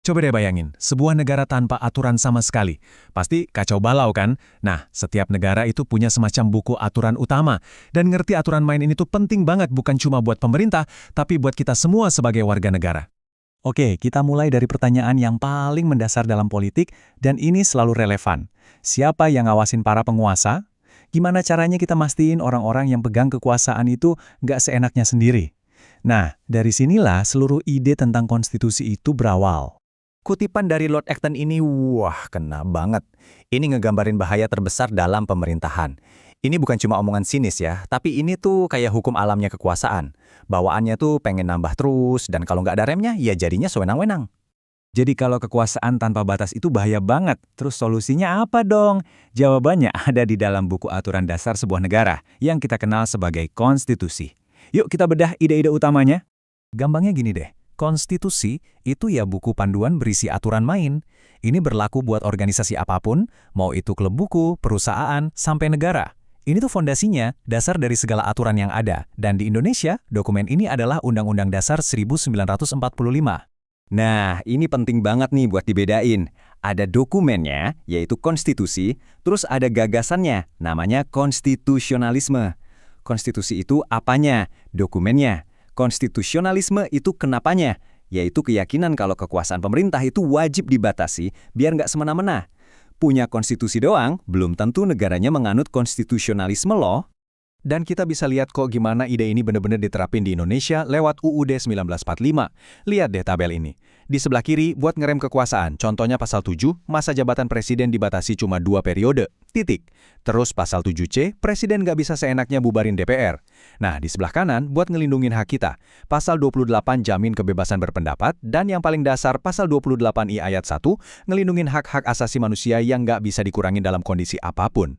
Coba deh bayangin, sebuah negara tanpa aturan sama sekali. Pasti kacau balau kan? Nah, setiap negara itu punya semacam buku aturan utama. Dan ngerti aturan main ini tuh penting banget bukan cuma buat pemerintah, tapi buat kita semua sebagai warga negara. Oke, kita mulai dari pertanyaan yang paling mendasar dalam politik, dan ini selalu relevan. Siapa yang ngawasin para penguasa? Gimana caranya kita mastiin orang-orang yang pegang kekuasaan itu nggak seenaknya sendiri? Nah, dari sinilah seluruh ide tentang konstitusi itu berawal. Kutipan dari Lord Acton ini, wah, kena banget. Ini ngegambarin bahaya terbesar dalam pemerintahan. Ini bukan cuma omongan sinis ya, tapi ini tuh kayak hukum alamnya kekuasaan. Bawaannya tuh pengen nambah terus, dan kalau nggak ada remnya, ya jadinya sewenang-wenang. Jadi kalau kekuasaan tanpa batas itu bahaya banget, terus solusinya apa dong? Jawabannya ada di dalam buku aturan dasar sebuah negara, yang kita kenal sebagai konstitusi. Yuk kita bedah ide-ide utamanya. Gampangnya gini deh. Konstitusi itu ya buku panduan berisi aturan main. Ini berlaku buat organisasi apapun, mau itu klub buku, perusahaan, sampai negara. Ini tuh fondasinya, dasar dari segala aturan yang ada. Dan di Indonesia, dokumen ini adalah Undang-Undang Dasar 1945. Nah, ini penting banget nih buat dibedain. Ada dokumennya, yaitu konstitusi, terus ada gagasannya, namanya konstitusionalisme. Konstitusi itu apanya? Dokumennya. Konstitusionalisme itu kenapanya, yaitu keyakinan kalau kekuasaan pemerintah itu wajib dibatasi biar nggak semena-mena. Punya konstitusi doang, belum tentu negaranya menganut konstitusionalisme loh. Dan kita bisa lihat kok gimana ide ini benar-benar diterapin di Indonesia lewat UUD 1945. Lihat deh tabel ini. Di sebelah kiri buat ngerem kekuasaan, contohnya pasal 7, masa jabatan presiden dibatasi cuma 2 periode, titik. Terus pasal 7C, presiden nggak bisa seenaknya bubarin DPR. Nah, di sebelah kanan buat ngelindungin hak kita, pasal 28 jamin kebebasan berpendapat, dan yang paling dasar pasal 28I ayat 1, ngelindungin hak-hak asasi manusia yang nggak bisa dikurangin dalam kondisi apapun.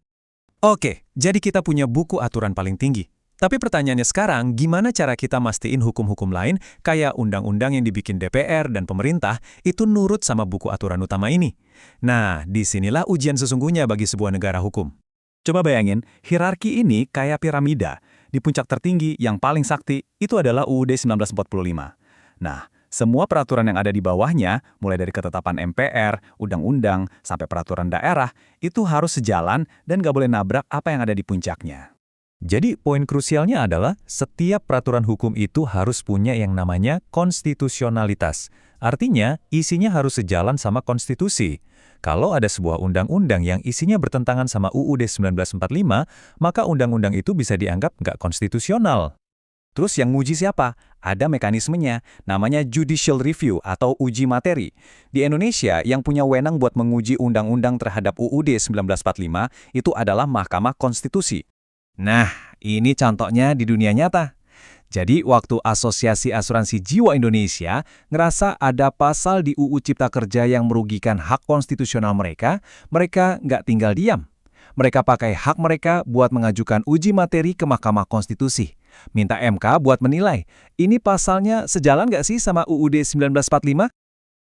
Oke, jadi kita punya buku aturan paling tinggi. Tapi pertanyaannya sekarang, gimana cara kita mastiin hukum-hukum lain, kayak undang-undang yang dibikin DPR dan pemerintah, itu nurut sama buku aturan utama ini? Nah, disinilah ujian sesungguhnya bagi sebuah negara hukum. Coba bayangin, hierarki ini kayak piramida. Di puncak tertinggi yang paling sakti, itu adalah UUD 1945. Nah, semua peraturan yang ada di bawahnya, mulai dari ketetapan MPR, undang-undang, sampai peraturan daerah, itu harus sejalan dan nggak boleh nabrak apa yang ada di puncaknya. Jadi poin krusialnya adalah setiap peraturan hukum itu harus punya yang namanya konstitusionalitas. Artinya, isinya harus sejalan sama konstitusi. Kalau ada sebuah undang-undang yang isinya bertentangan sama UUD 1945, maka undang-undang itu bisa dianggap nggak konstitusional. Terus yang nguji siapa? Ada mekanismenya, namanya judicial review atau uji materi. Di Indonesia, yang punya wewenang buat menguji undang-undang terhadap UUD 1945 itu adalah Mahkamah Konstitusi. Nah, ini contohnya di dunia nyata. Jadi, waktu Asosiasi Asuransi Jiwa Indonesia ngerasa ada pasal di UU Cipta Kerja yang merugikan hak konstitusional mereka nggak tinggal diam. Mereka pakai hak mereka buat mengajukan uji materi ke Mahkamah Konstitusi. Minta MK buat menilai, ini pasalnya sejalan nggak sih sama UUD 1945?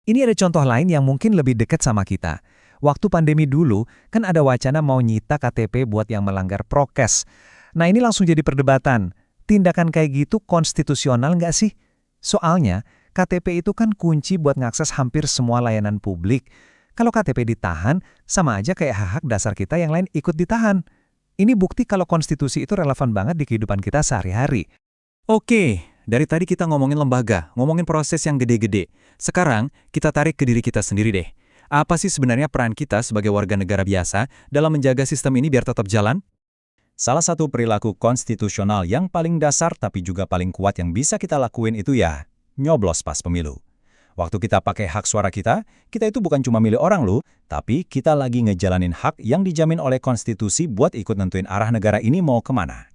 Ini ada contoh lain yang mungkin lebih dekat sama kita. Waktu pandemi dulu, kan ada wacana mau nyita KTP buat yang melanggar prokes. Nah ini langsung jadi perdebatan. Tindakan kayak gitu konstitusional nggak sih? Soalnya, KTP itu kan kunci buat ngakses hampir semua layanan publik. Kalau KTP ditahan, sama aja kayak hak-hak dasar kita yang lain ikut ditahan. Ini bukti kalau konstitusi itu relevan banget di kehidupan kita sehari-hari. Oke, dari tadi kita ngomongin lembaga, ngomongin proses yang gede-gede. Sekarang, kita tarik ke diri kita sendiri deh. Apa sih sebenarnya peran kita sebagai warga negara biasa dalam menjaga sistem ini biar tetap jalan? Salah satu perilaku konstitusional yang paling dasar tapi juga paling kuat yang bisa kita lakuin itu ya, nyoblos pas pemilu. Waktu kita pakai hak suara kita itu bukan cuma milih orang loh, tapi kita lagi ngejalanin hak yang dijamin oleh konstitusi buat ikut nentuin arah negara ini mau kemana.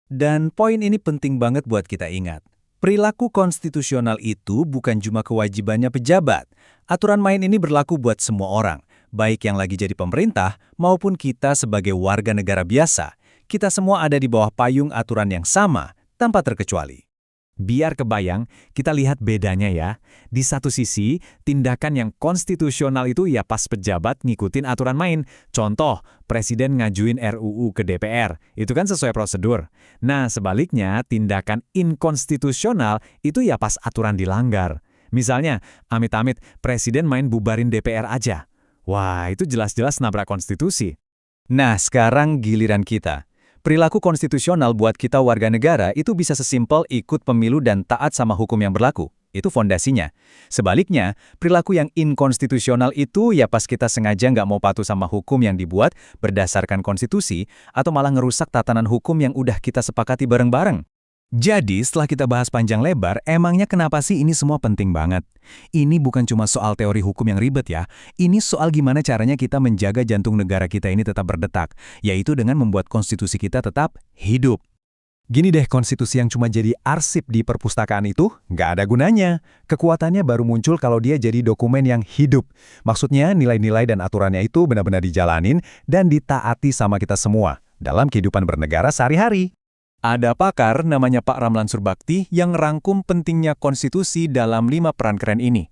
Dan poin ini penting banget buat kita ingat. Perilaku konstitusional itu bukan cuma kewajibannya pejabat. Aturan main ini berlaku buat semua orang, baik yang lagi jadi pemerintah maupun kita sebagai warga negara biasa. Kita semua ada di bawah payung aturan yang sama, tanpa terkecuali. Biar kebayang, kita lihat bedanya ya. Di satu sisi, tindakan yang konstitusional itu ya pas pejabat ngikutin aturan main. Contoh, presiden ngajuin RUU ke DPR. Itu kan sesuai prosedur. Nah, sebaliknya, tindakan inkonstitusional itu ya pas aturan dilanggar. Misalnya, amit-amit, presiden main bubarin DPR aja. Wah, itu jelas-jelas nabrak konstitusi. Nah, sekarang giliran kita. Perilaku konstitusional buat kita warga negara itu bisa sesimpel ikut pemilu dan taat sama hukum yang berlaku. Itu fondasinya. Sebaliknya, perilaku yang inkonstitusional itu ya pas kita sengaja nggak mau patuh sama hukum yang dibuat berdasarkan konstitusi atau malah ngerusak tatanan hukum yang udah kita sepakati bareng-bareng. Jadi, setelah kita bahas panjang lebar, emangnya kenapa sih ini semua penting banget? Ini bukan cuma soal teori hukum yang ribet ya, ini soal gimana caranya kita menjaga jantung negara kita ini tetap berdetak, yaitu dengan membuat konstitusi kita tetap hidup. Gini deh, konstitusi yang cuma jadi arsip di perpustakaan itu nggak ada gunanya. Kekuatannya baru muncul kalau dia jadi dokumen yang hidup. Maksudnya, nilai-nilai dan aturannya itu benar-benar dijalanin dan ditaati sama kita semua dalam kehidupan bernegara sehari-hari. Ada pakar namanya Pak Ramlan Surbakti yang rangkum pentingnya konstitusi dalam 5 peran keren ini.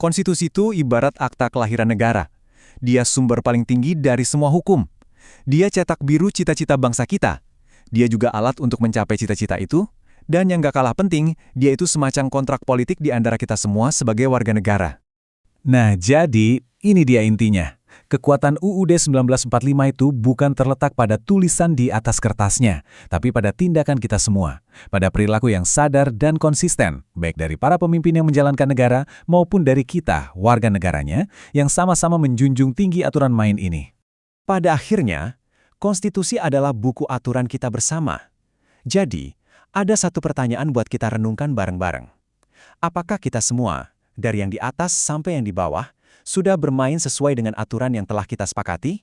Konstitusi itu ibarat akta kelahiran negara. Dia sumber paling tinggi dari semua hukum. Dia cetak biru cita-cita bangsa kita. Dia juga alat untuk mencapai cita-cita itu. Dan yang gak kalah penting, dia itu semacam kontrak politik di antara kita semua sebagai warga negara. Nah, jadi ini dia intinya. Kekuatan UUD 1945 itu bukan terletak pada tulisan di atas kertasnya, tapi pada tindakan kita semua, pada perilaku yang sadar dan konsisten, baik dari para pemimpin yang menjalankan negara maupun dari kita, warga negaranya, yang sama-sama menjunjung tinggi aturan main ini. Pada akhirnya, konstitusi adalah buku aturan kita bersama. Jadi, ada satu pertanyaan buat kita renungkan bareng-bareng. Apakah kita semua, dari yang di atas sampai yang di bawah, sudah bermain sesuai dengan aturan yang telah kita sepakati?